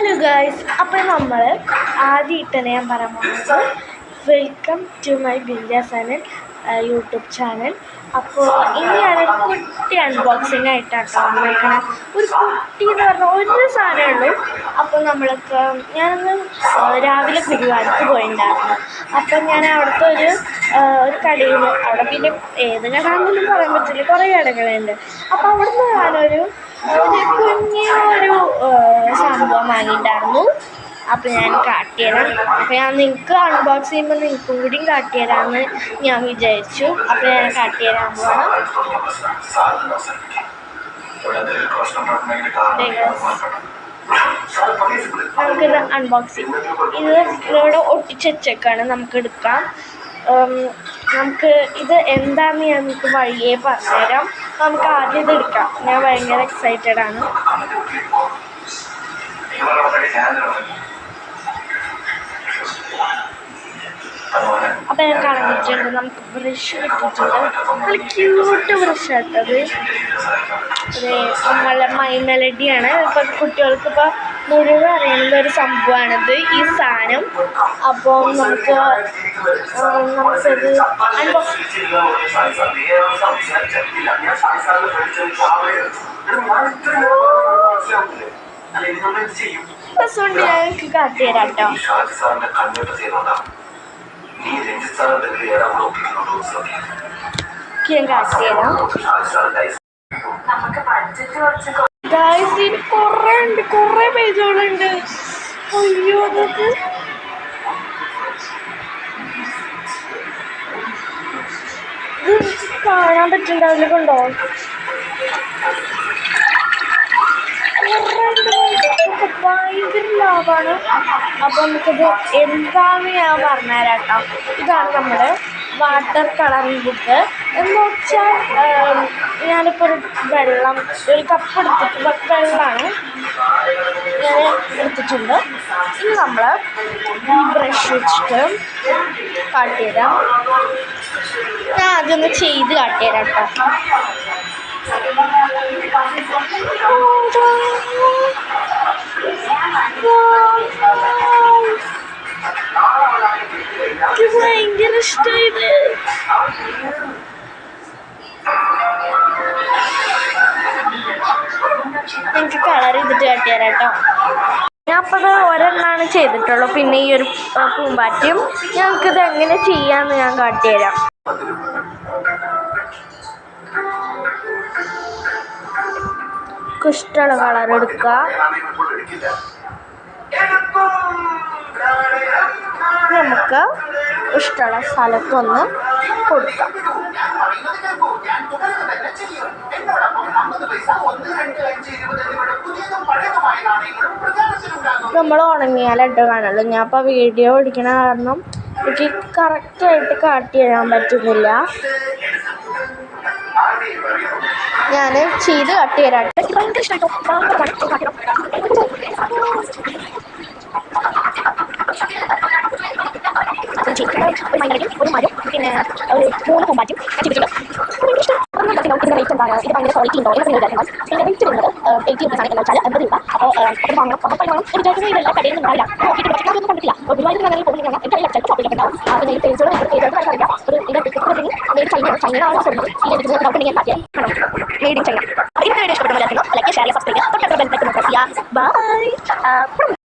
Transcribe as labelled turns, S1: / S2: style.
S1: Hello guys, അപ്പോൾ നമ്മൾ ആദ്യമായിട്ട് തന്നെ ഞാൻ പറയാൻ പോകുന്നത് വെൽക്കം ടു മൈ ബിന്ദാസനൻ യൂട്യൂബ് ചാനൽ. അപ്പോൾ ഇനി ഞാനൊരു കുട്ടി അൺബോക്സിങ് ആയിട്ടാണ് വന്നേക്കണം. ഒരു കുട്ടി എന്ന് പറഞ്ഞാൽ ഒരു സാധനമേ ഉള്ളൂ. അപ്പോൾ നമ്മൾക്ക് ഞാനൊന്ന് രാവിലെ ഗുരുവായൂർക്ക് പോയിട്ടുണ്ടായിരുന്നു. അപ്പം ഞാൻ അവിടുത്തെ ഒരു കടയിൽ, അവിടെ പിന്നെ ഏത് കടയാണെന്നൊന്നും പറയാൻ പറ്റില്ല, കുറേ കടകളുണ്ട്. അപ്പോൾ അവിടുന്ന് ഞാനൊരു കുഞ്ഞൊരു സംഭവം വാങ്ങിയിട്ടുണ്ടായിരുന്നു. അപ്പോൾ ഞാൻ കാട്ടിത്തരാം. അപ്പോൾ ഞാൻ നിങ്ങൾക്ക് അൺബോക്സ് ചെയ്യുമ്പോൾ നിങ്ങൾക്കും കൂടിയും കാട്ടിത്തരാമെന്ന് ഞാൻ വിചാരിച്ചു. അപ്പോൾ ഞാൻ കാട്ടിത്തരാൻ പോകണം. നമുക്കിത് അൺബോക്സ് ചെയ്യും. ഇത് ഇവിടെ ഒട്ടിച്ച് വെച്ചേക്കാണ്, നമുക്ക് എടുക്കാം. നമുക്ക് ഇത് എന്താണെന്ന് ഞാൻ നിങ്ങൾക്ക് വഴിയേ പറഞ്ഞുതരാം. നമുക്ക് ആദ്യം ഇത് എടുക്കാം. ഞാൻ ഭയങ്കര എക്സൈറ്റഡ് ആണ്. അപ്പം ഞാൻ കളഞ്ഞിട്ടുണ്ട്. നമുക്ക് ബ്രഷ് കിട്ടിയിട്ടുണ്ട്. നല്ല ക്യൂട്ട് ബ്രഷ് ആട്ടത്. നമ്മളെ മൈ മെലഡിയാണ്. ഇപ്പം കുട്ടികൾക്ക് ഇപ്പോൾ മുഴുവൻ അറിയുന്ന ഒരു സംഭവമാണിത്, ഈ സാധനം. അപ്പോൾ നമുക്കത് കൊണ്ട് ഞാൻ എനിക്ക് കാട്ടിത്തരാം കേട്ടോ. ഞാൻ കാട്ടിത്തരാം. ഗായ്സ്, ഇത് കുറേ ഉണ്ട്, കുറേ പേജുകളുണ്ട്. അയ്യോ, അതൊക്കെ ഇത് കാണാൻ പറ്റുന്നുണ്ടാവില്ല, കണ്ടോ? ഭയങ്കര ലാഭമാണ്. അപ്പോൾ നമുക്കിത് എന്താണെന്ന് ഞാൻ പറഞ്ഞുതരാം കേട്ടോ. ഇതാണ് നമ്മുടെ വാട്ടർ കളറിംഗ് ബുക്ക്. എന്ന് വെച്ചാൽ ഞാനിപ്പോൾ ഒരു കപ്പ് എടുത്തിട്ട് വെള്ളമാണ് ഞാൻ എടുത്തിട്ടുണ്ട്. ഇനി നമ്മൾ ഈ ബ്രഷ് വെച്ചിട്ട് കാട്ടിത്തരാം. ഞാൻ ആദ്യമൊന്ന് ചെയ്ത് കാട്ടിത്തരാം കേട്ടോ. ഭയങ്കര ഇഷ്ടമായത്. എനിക്ക് കളർ ചെയ്തിട്ട് കാട്ടിത്തരാം കേട്ടോ. ഞാൻ അപ്പോൾ ഒരെണ്ണമാണ് ചെയ്തിട്ടുള്ളൂ. പിന്നെ ഈ ഒരു പൂമ്പാറ്റയും ഞങ്ങൾക്കിത് എങ്ങനെ ചെയ്യാമെന്ന് ഞാൻ കാട്ടിത്തരാം. ഇഷ്ടമുള്ള കളർ എടുക്കുക. നമുക്ക് ഇഷ്ടമുള്ള സ്ഥലത്തൊന്ന് കൊടുക്കാം. നമ്മൾ ഉണങ്ങിയാലിട്ട് കാണുള്ളൂ. ഞാൻ ഇപ്പോൾ വീഡിയോ പിടിക്കണ കാരണം എനിക്ക് കറക്റ്റായിട്ട് കാട്ടി തരാൻ പറ്റുന്നില്ല. ഞാൻ ചെയ്ത് കാട്ടി തരാം. ഭയങ്കര ഇഷ്ടമായിട്ടോ. ഒരു മരം, പിന്നെ ഒരു 3 പൂമ്പാറ്റും ഇതിൻ്റെ റേറ്റ് എന്താണ്, ഇത് ഭയങ്കര ക്വാളിറ്റി ഉണ്ടോ എന്നൊക്കെ വിചാരിക്കണം. ഇതിൻ്റെ റേറ്റ് വരുന്നത് 80 റുപ്പീസാണ്. എന്ന് വെച്ചാൽ 50 രൂപ. അപ്പോൾ വാങ്ങണം. അപ്പോൾ വിചാരിക്കുന്നത് ഇതെല്ലാം കടയിൽ നിന്നുണ്ടാവില്ല. നോക്കിയിട്ട് പക്ഷേ അതൊന്നും കണ്ടിട്ടില്ല. ഒരുപാട് ഞങ്ങൾ പോകുന്നത് എനിക്കറിയില്ല, ചിലപ്പോൾ ഷോപ്പിലൊക്കെ ഉണ്ടാവും. പിന്നെ ഈ പേജുകൾ അറിയാം. ഒരു ചൈനയാണ് சொல்லுന്നത്. ഈ എടുക്കുന്നത് ഡൗട്ട് ഉണ്ടെങ്കിൽ കാട്ടിയാൽ മെയ്ഡ് ഇൻ ചൈന. അപ്പോൾ ഇന്നത്തെ വീഡിയോ ഇഷ്ടപ്പെട്ട ലൈക്ക്, ഷെയർ, സബ്സ്ക്രൈബ്, തൊട്ടടുത്ത ബെൽ ബട്ടൺ പ്രസ് ചെയ്യുക. ബൈ.